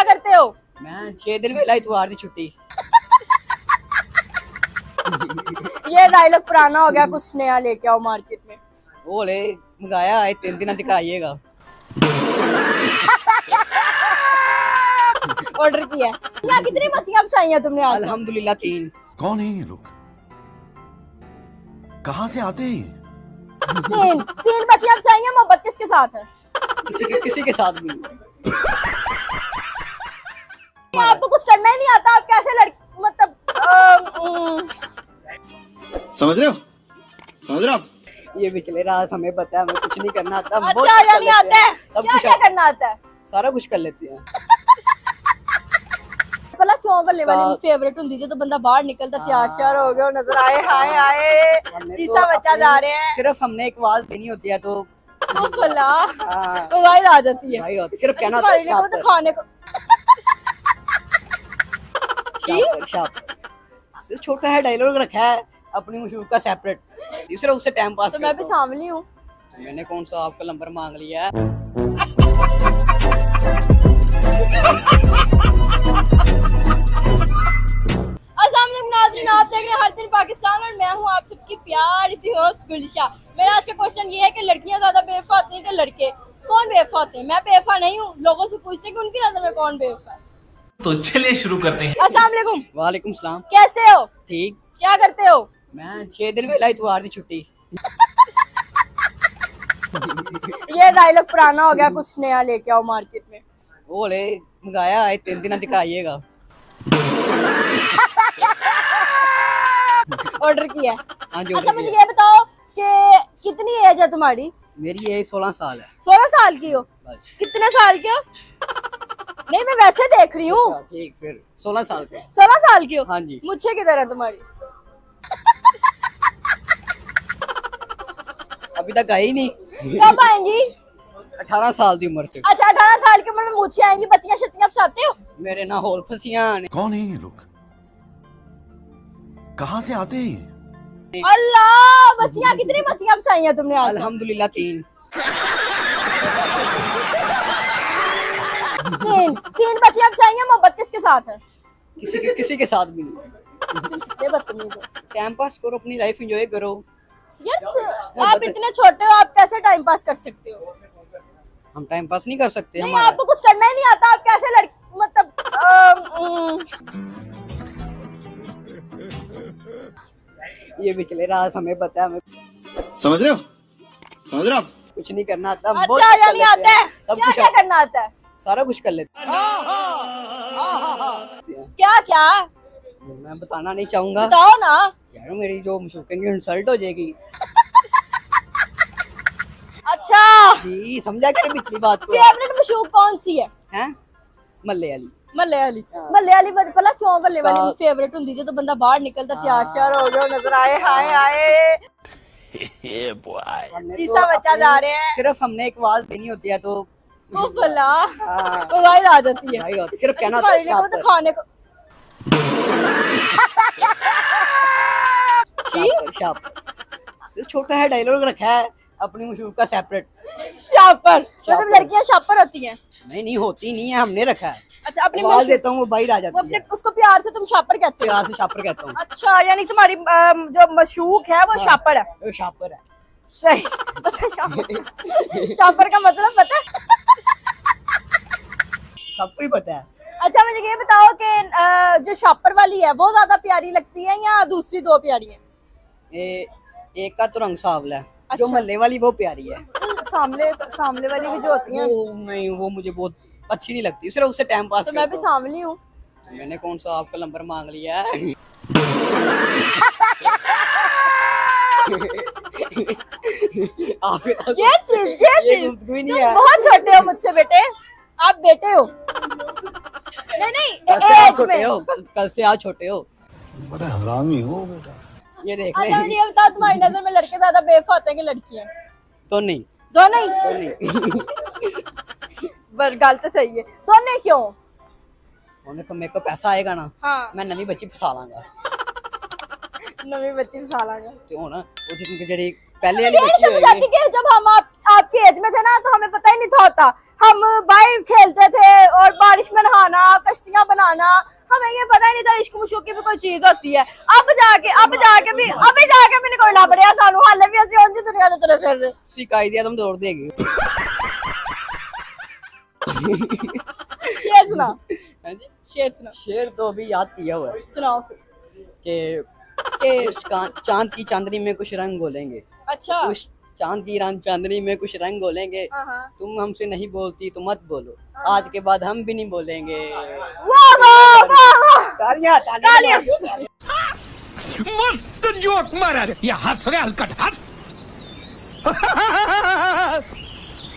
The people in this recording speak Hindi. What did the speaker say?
क्या करते हो? मैं 6 दिन पहला इतवार की छुट्टी। ये डायलॉग पुराना हो गया, कुछ नया लेके आओ मार्केट में। वो ले मंगाया है 3 दिन तक आइएगा। ऑर्डर किया है। यहाँ कितनी मछलियाँ फसाई हैं तुमने आज तक? अल्हम्दुलिल्लाह 3। कौन है ये लोग? कहाँ से आते हैं? तीन मछलियाँ फसाई हैं। मोहब्बत किसके साथ है? किसी के साथ भी। आपको कुछ करना ही नहीं आता, आप कैसे मतलब समझ रहे हो? समझ रहे हो? ये पिछले रात हमें पता है, हमें कुछ नहीं करना आता। हम बहुत अच्छा कुछ कर नहीं आता लेते है? हैं। सब क्या कुछ क्या करना आता है? सारा कुछ कर लेते हैं। भला क्यों बल्ले वाली फेवरेट होंगी जो तो बंदा बाहर निकलता तैयार श्यार हो गया नजर आए, हाय हाय शीशा बच्चा जा रहे हैं। सिर्फ हमने एक आवाज देनी होती है तो भला हाँ, वो बाहर आ जाती है। भाई होती सिर्फ कहना तुम्हारे होता लिए है तो खाने को शाप। सिर्फ छोटा है डायलॉग रखा है अपनी मशहूर का सेपरेट, सिर्फ उससे टाइम पास तो मैं भी सांवली हूँ। मैंने कौन सा आपका नंबर मांग लिया है। नाज़रीन, आप देख रहे हैं हर दिन पाकिस्तान और मैं हूं आप सबकी प्यारी सी होस्ट गुलशा। मेरा आज का क्वेश्चन ये है कि लड़कियां ज्यादा बेवफा होती हैं कि लड़के? कौन बेवफा होते हैं? मैं बेवफा नहीं हूँ। लोगों से पूछते हैं कि उनकी नजर में कौन बेवफा है। तो चलिए शुरू करते हैं। अस्सलाम वालेकुम। वालेकुम सलाम। कैसे हो? ठीक। क्या करते हो? मैं 6 दिन पहला इतवार की छुट्टी। ये डायलॉग पुराना हो गया, कुछ नया लेके आओ मार्केट में। वो ले मंगाया है 3 दिन तक आइएगा। ऑर्डर किया है। हाँ जी। अच्छा मुझे ये बताओ कि कितनी एज है तुम्हारी? मेरी एज 16 साल है। 16 साल की हो? बस। कितने साल के हो? नहीं मैं वैसे देख रही हूँ। ठीक, फिर 16 साल के। 16 साल की हो? हाँ जी। मुझे किधर है तुम्हारी? अभी तक आई नहीं। कब आएंगी? 18 साल की उम्र से। अच्छा 18 साल की उम्र में मुझे आएंगी। बच्चियां शच्चियां फसाते हो? मेरे ना होल फसियां ने। कौन है ये लोग? कहाँ से आते हैं? अल्लाह, बच्चियां कितनी बच्चियां फसाई हैं तुमने आज तक? अल्हम्दुलिल्लाह 3। तीन बच्चियां फसाई हैं। मोहब्बत किसके साथ है? किसी के साथ भी नहीं। ये बदतमीज हो टाइम पास करो, अपनी लाइफ एंजॉय करो। यार। आप इतने छोटे हो, आप कैसे टाइम पास कर सकते हो? हम टाइम पास नहीं कर सकते। नहीं आपको कुछ करना ही नहीं आता, आप कैसे मतलब ये पिछले रात हमें पता है, हमें समझ रहे हो? समझ रहे हो? कुछ नहीं करना आता। हम बहुत अच्छा कुछ कर नहीं लेते आता है? हैं। सब क्या कुछ क्या करना आता है? सारा कुछ कर लेते क्या क्या? हैं। मैं बताना नहीं चाहूंगा बताओ ना। यार, मेरी जो मशूकेंगे इंसल्ट हो जाएगी। अच्छा जी समझा कर पिछली बात को। फेवरेट मशहूर कौन सी है? हैं? मल्ले वाली। मल्ले वाली भला क्यों बल्ले वाली फेवरेट होंगी जो तो बंदा बाहर निकलता तैयार श्यार हो गया नजर आए, हाय हाय शीशा बच्चा जा रहे हैं। सिर्फ हमने एक आवाज देनी होती है तो वो भला हाँ, वो बाहर आ जाती है। भाई होती सिर्फ कहना होता तुम्हारे है लिए तो खाने को शाप। सिर्फ छोटा है डायलॉग रखा है अपनी मशहूर का सेपरेट। शापर मतलब लड़कियां शापर होती हैं? नहीं होती नहीं है, हमने रखा है। अच्छा अपनी आवाज देता हूँ वो बाहर आ वो जाती अपने है। उसको प्यार से तुम शापर कहते हो? प्यार से शापर कहता हूँ। अच्छा यानी तुम्हारी जो मशूक है वो शापर है। वो शापर है। सही पता है शापर का मतलब पता है? सबको ही पता है। अच्छा मुझे ये बताओ कि जो शापर वाली है वो ज्यादा प्यारी लगती है या दूसरी दो प्यारी है? एक का तो रंग सांवला है। अच्छा। जो मल्ले वाली वो प्यारी है। सामले वाली भी जो होती हैं वो नहीं, वो मुझे बहुत अच्छी नहीं लगती, सिर्फ उससे टाइम पास तो मैं भी करता हूँ। सामली हूँ। मैंने कौन सा आपका नंबर मांग लिया है। ये चीज गुफ्तगू ही नहीं तुम है। बहुत छोटे हो मुझसे बेटे, आप बेटे हो। नहीं कल से आप एज छोटे में। हो, कल से आप छोटे हो। बड़ा हरामी हो बेटा। ये देख अच्छा ले। मुझे ये बताओ तुम्हारी नजर में लड़के ज्यादा बेवफा होते हैं कि लड़कियां? तो नहीं। दोनों ही? तो नहीं। बस गल तो सही है। दोनों क्यों? उन्हें तो मेरे को पैसा आएगा ना, हाँ मैं नवी बच्ची फसा लांगा। नवी बच्ची फसा लांगा। तो हो ना वो जिनकी जड़ी पहले वाली बच्ची समझ आती होगी। कि जब हम आपकी एज में थे ना तो हमें पता ही नहीं था होता। हम बाहर खेलते थे और बारिश में नहाना, जाना, हमें ये पता ही नहीं था इश्क मुश्क की भी कोई चीज होती है। अब जाके भी कोई ना बढ़िया सानू हाले भी असि उंज दुनिया दे तुरे फिर रहे। सिखाई दिया तुम दौड़ देगी। शेर सुना, हाँ जी, शेर सुना, शेर तो अभी याद किया हुआ है सुनाओ फिर। कि उस चांद की चांदनी में कुछ रंग घोलेंगे, अच्छा उस चांद की चांदनी में कुछ रंग घोलेंगे, हाँ। तुम हमसे नहीं बोलती तो मत बोलो, आज के बाद हम भी नहीं बोलेंगे। वाह वाह वाह वाह, तालियां तालियां। मस्त जोक मारा रे, ये हंस रहे हलकट हंस।